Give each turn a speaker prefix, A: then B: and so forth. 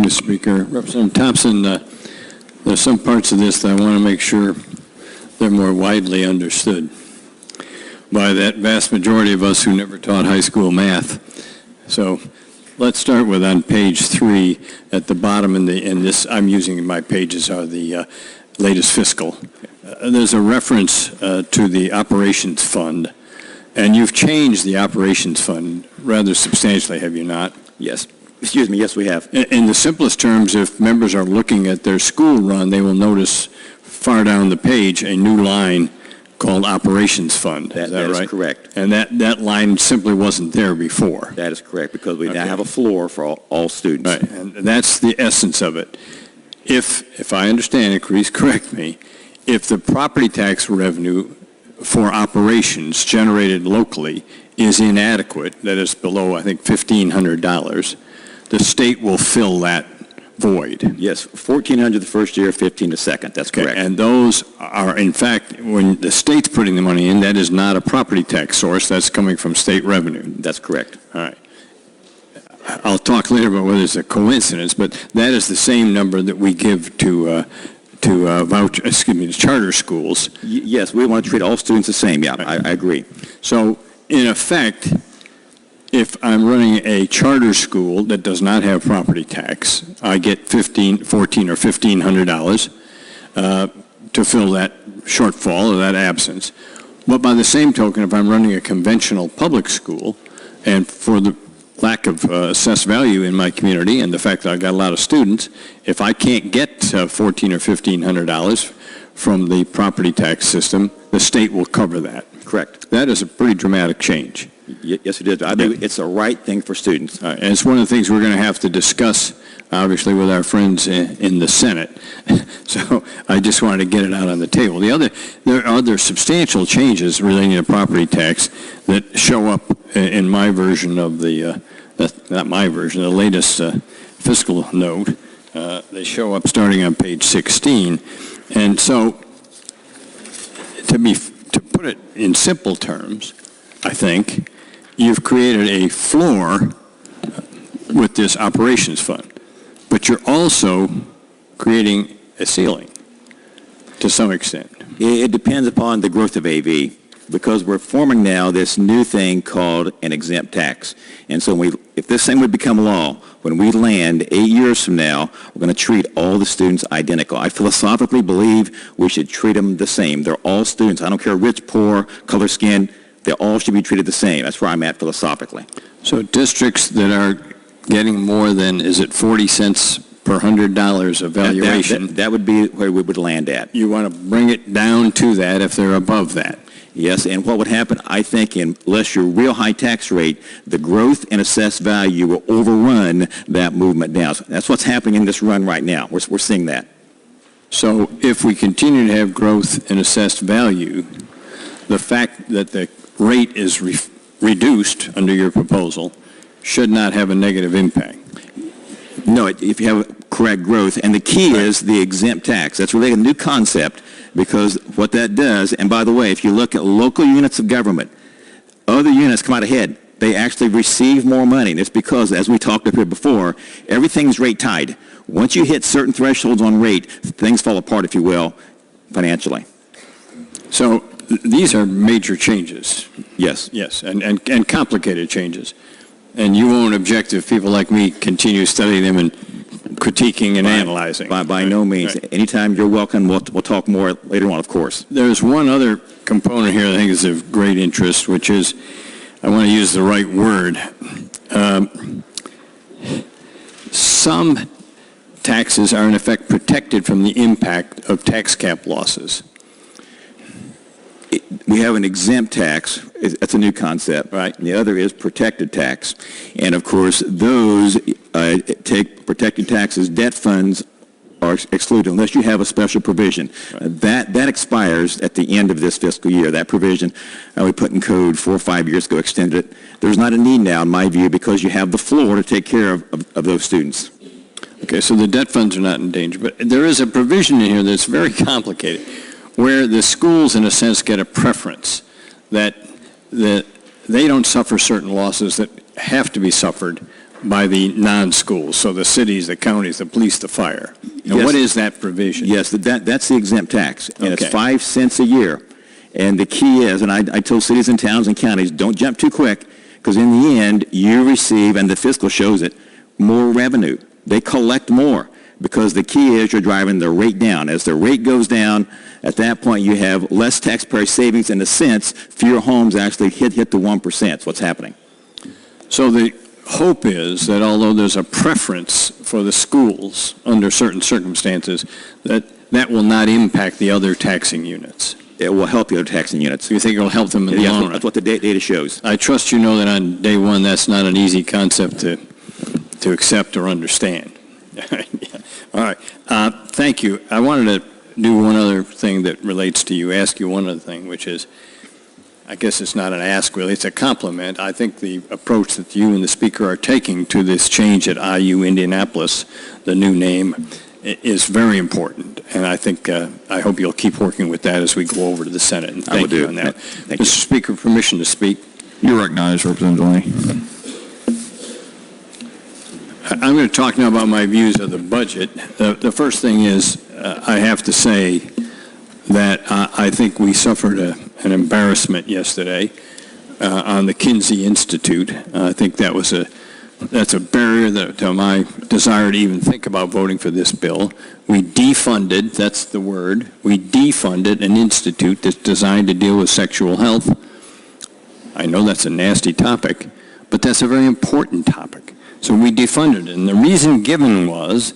A: you, Mr. Speaker. Representative Thompson, there's some parts of this that I want to make sure they're more widely understood by that vast majority of us who never taught high school math. So let's start with on page 3 at the bottom, in this, I'm using my pages are the latest fiscal. There's a reference to the operations fund, and you've changed the operations fund rather substantially, have you not?
B: Yes. Excuse me, yes, we have.
A: In the simplest terms, if members are looking at their school run, they will notice far down the page a new line called operations fund. Is that right?
B: Is correct.
A: And that line simply wasn't there before.
B: That is correct, because we now have a floor for all students.
A: Right, and that's the essence of it. If I understand it, please correct me, if the property tax revenue for operations generated locally is inadequate, that is below, I think, $1,500, the state will fill that void.
B: Yes, $1,400 the first year, $1,500 the second. That's correct.
A: And those are, in fact, when the state's putting the money in, that is not a property tax source. That's coming from state revenue.
B: That's correct.
A: All right. I'll talk later about whether it's a coincidence, but that is the same number that we give to charter schools.
B: Yes, we want to treat all students the same. Yeah, I agree.
A: So, in effect, if I'm running a charter school that does not have property tax, I get $1,400 or $1,500 to fill that shortfall or that absence. But by the same token, if I'm running a conventional public school, and for the lack of assessed value in my community and the fact that I've got a lot of students, if I can't get $1,400 or $1,500 from the property tax system, the state will cover that.
B: Correct.
A: That is a pretty dramatic change.
B: Yes, it is. I believe it's the right thing for students.
A: And it's one of the things we're going to have to discuss, obviously, with our friends in the Senate. So I just wanted to get it out on the table. There are other substantial changes relating to property tax that show up in my version of the, not my version, the latest fiscal note. They show up starting on page 16. And so to put it in simple terms, I think, you've created a floor with this operations fund, but you're also creating a ceiling to some extent.
B: It depends upon the growth of AV, because we're forming now this new thing called an exempt tax. And so if this thing would become law, when we land 8 years from now, we're going to treat all the students identical. I philosophically believe we should treat them the same. They're all students. I don't care rich, poor, color, skin. They all should be treated the same. That's where I'm at philosophically.
A: So districts that are getting more than, is it 40 cents per $100 of valuation?
B: That would be where we would land at.
A: You want to bring it down to that if they're above that?
B: Yes, and what would happen, I think, unless your real high tax rate, the growth in assessed value will overrun that movement down. So that's what's happening in this run right now. We're seeing that.
A: So if we continue to have growth in assessed value, the fact that the rate is reduced under your proposal should not have a negative impact.
B: No, if you have correct growth, and the key is the exempt tax. That's really a new concept, because what that does, and by the way, if you look at local units of government, other units come out ahead. They actually receive more money, and it's because, as we talked up here before, everything's rate tied. Once you hit certain thresholds on rate, things fall apart, if you will, financially.
A: So these are major changes.
B: Yes.
A: Yes, and complicated changes. And you won't object if people like me continue studying them and critiquing and analyzing.
B: By no means. Right. Anytime you're welcome. We'll talk more later on, of course.
A: There's one other component here that I think is of great interest, which is, I want to use the right word. Some taxes are in effect protected from the impact of tax cap losses.
B: We have an exempt tax. That's a new concept.
A: Right.
B: And the other is protected tax. And, of course, those take protected taxes. Debt funds are excluded unless you have a special provision. Right. That expires at the end of this fiscal year. That provision we put in code 4 or 5 years ago, extended it. There's not a need now, in my view, because you have the floor to take care of those students.
A: Okay, so the debt funds are not in danger. But there is a provision in here that's very complicated, where the schools, in a sense, get a preference that they don't suffer certain losses that have to be suffered by the non-schools, so the cities, the counties, the police, the fire. And
B: Yes.
A: what is that provision?
B: Yes, that's the exempt tax, and
A: Okay.
B: it's 5 cents a year. And the key is, and I told cities and towns and counties, don't jump too quick, because in the end, you receive, and the fiscal shows it, more revenue. They collect more, because the key is you're driving the rate down. As the rate goes down, at that point, you have less taxpayer savings in a sense, fewer homes actually hit the 1%. That's what's happening.
A: So the hope is that although there's a preference for the schools under certain circumstances, that will not impact the other taxing units.
B: It will help the other taxing units.
A: So you think it'll help them in the
B: Yeah,
A: long run?
B: that's what the data shows.
A: I trust you know that on day one, that's not an easy concept to accept or understand. All right. Thank you. I wanted to do one other thing that relates to you, ask you one other thing, which is, I guess it's not an ask really, it's a compliment. I think the approach that you and the speaker are taking to this change at IU Indianapolis, the new name, is very important. And I think, I hope you'll keep working with that as we go over to the Senate. And
B: I will
A: thank you
B: do.
A: on that.
B: Thank you.
A: Mr. Speaker, permission to speak.
C: You're recognized, Representative Delaney.
A: I'm going to talk now about my views of the budget. The first thing is, I have to say that I think we suffered an embarrassment yesterday on the Kinsey Institute. I think that's a barrier to my desire to even think about voting for this bill. We defunded, that's the word, we defunded an institute that's designed to deal with sexual health. I know that's a nasty topic, but that's a very important topic. So we defunded it, and the reason given was